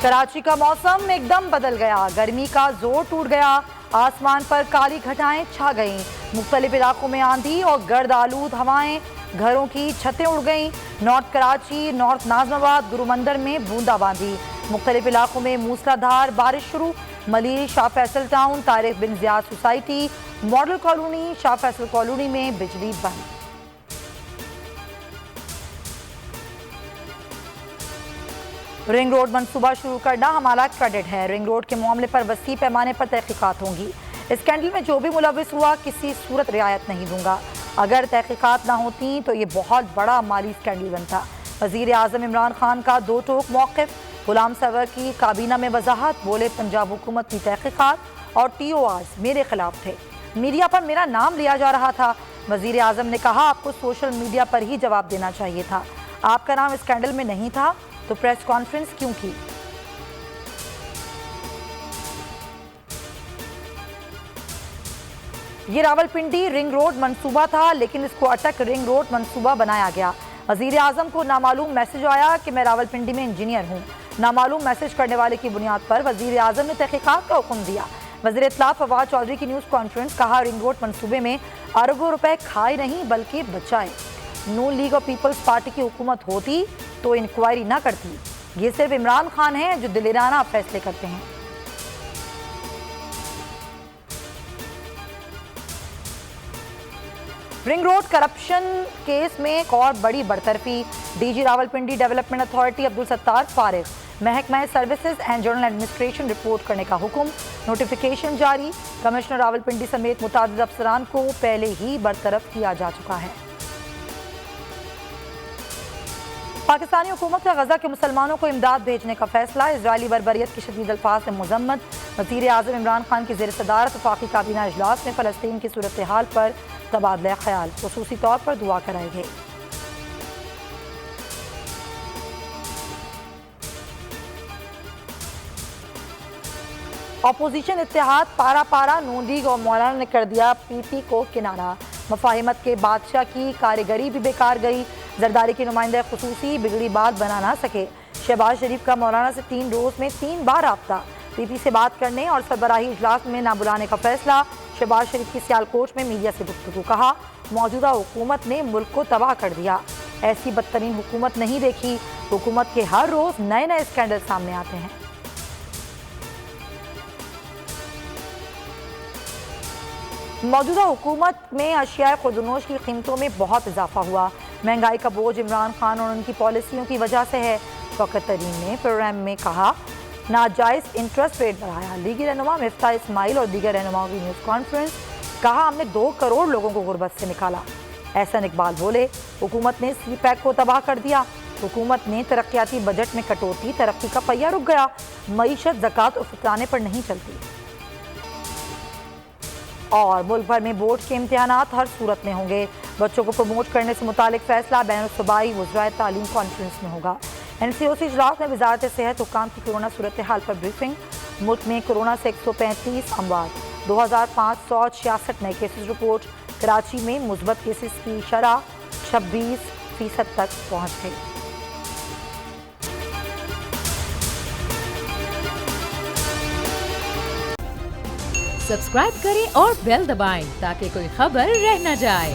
कराची का मौसम एकदम बदल गया, गर्मी का जोर टूट गया, आसमान पर काली घटाएं छा गईं, मुख्तलिफ इलाकों में आंधी और गर्द आलूद हवाएं, घरों की छतें उड़ गईं। नॉर्थ कराची, नॉर्थ नाजमाबाद, गुरुमंदिर में बूंदाबांदी, मुख्तलिफ इलाकों में मूसलाधार बारिश शुरू। Malir, Shah Faisal town, Tariq bin Ziyad society, model colony, Shah Faisal colony में बिजली बंद। रिंग रोड मंसूबा शुरू करना हमारा क्रेडिट है। रिंग रोड के मामले पर वसी पैमाने पर तहकीकात होंगी। स्कैंडल में जो भी मुलविस हुआ किसी सूरत रियायत नहीं दूंगा। अगर तहकीकात ना होती तो ये बहुत बड़ा माली स्कैंडल बनता। वज़ीर आज़म इमरान खान का दो टोक मौक़िफ़। गुलाम सरवर की काबीना में वजाहत, बोले पंजाब हुकूमत की तहकीकात और TORs मेरे खिलाफ थे, मीडिया पर मेरा नाम लिया जा रहा था। वज़ीर आज़म ने कहा, आपको सोशल मीडिया पर ही जवाब देना चाहिए था, आपका नाम स्कैंडल में नहीं था तो प्रेस कॉन्फ्रेंस क्यों की। ये रावलपिंडी रिंग रोड मंसूबा था, लेकिन इसको अटक रिंग रोड मंसूबा बनाया गया। वज़ीर आज़म को नामालूम मैसेज आया कि मैं रावलपिंडी में इंजीनियर हूँ। नामालूम मैसेज करने वाले की बुनियाद पर वज़ीर आज़म ने तहकीकात का हुक्म दिया। वज़ीर इत्तलात फवाद चौधरी की न्यूज़ कॉन्फ्रेंस, कहा रिंग रोड मंसूबे में अरबों रुपए खाए नहीं बल्कि बचाए। नून लीग और पीपल्स पार्टी की हुकूमत होती तो इंक्वायरी ना करती। ये सिर्फ इमरान खान हैं जो दिलेराना फैसले करते हैं। रिंग रोड करप्शन केस में एक और बड़ी बरतरफी। DG Rawalpindi development authority Abdul Sattar फारिग, महकमा services and general administration report करने का हुक्म। नोटिफिकेशन जारी। कमिश्नर रावलपिंडी समेत मुतादिद अफसरान को पहले ही बरतरफ किया जा चुका है। पाकिस्तानी हुकूमत का गजा के मुसलमानों को इमदाद भेजने का फैसला। इजरायली बर्बरियत की शदीद अल्फाज से मुजम्मत। वज़ीर आज़म इमरान खान की ज़ेर सदारत वफाकी काबीना इजलास में फ़लस्तीन की सूरत हाल पर तबादला ख्याल, खुसूसी तौर पर दुआ कराई गई। अपोजिशन इत्तेहाद पारा पारा, नून लीग और मौलाना ने कर दिया PP को किनारा। मफाहिमत के बादशाह की कारीगरी भी बेकार गई। जरदारी के नुमाइंदे खुसूसी बिगड़ी बात बना ना सके। शहबाज शरीफ का मौलाना से 3 रोज में 3 बार राब्ता। PP से बात करने और सरबराही इजलास में ना बुलाने का फैसला। शहबाज शरीफ की सियालकोट में मीडिया से गुफ्तगू, कहा मौजूदा हुकूमत ने मुल्क को तबाह कर दिया, ऐसी बदतरीन हुकूमत नहीं देखी। हुकूमत के हर रोज नए नए स्कैंडल सामने आते हैं। मौजूदा हुकूमत में अशिया खुर्दनोश की कीमतों में बहुत इजाफा हुआ। महंगाई का बोझ इमरान खान और उनकी पॉलिसियों की वजह से है। शौकत तरीन ने प्रोग्राम में कहा, नाजायज़ इंटरेस्ट रेट बढ़ाया। लीगी रहनुमा मिफ्ता इस्माइल और दीगर रहनुमाओं की न्यूज़ कॉन्फ्रेंस, कहा हमने 2 करोड़ लोगों को गुर्बत से निकाला। एहसन इकबाल बोले, हुकूमत ने CPEC को तबाह कर दिया। हुकूमत ने तरक्याती बजट में कटौती, तरक्की का पहिया रुक गया। मईशत ज़कात और फितराने पर नहीं चलती। और मुल्क भर में बोर्ड के इम्तिहानात हर सूरत में होंगे। बच्चों को प्रमोट करने से मुतालिक फैसला बैनुल-सूबाई वज़राए तालीम कॉन्फ्रेंस में होगा। NCOC इजलास में वज़ारत सेहत हुक्काम की कोरोना सूरत हाल पर ब्रीफिंग। मुल्क में कोरोना से 135 अमवात, 2566 नए केसेस रिपोर्ट। कराची में मुस्बत केसेस की शरह 26% तक पहुँच गई। सब्सक्राइब करें और बेल दबाएं ताकि कोई खबर रह न जाए।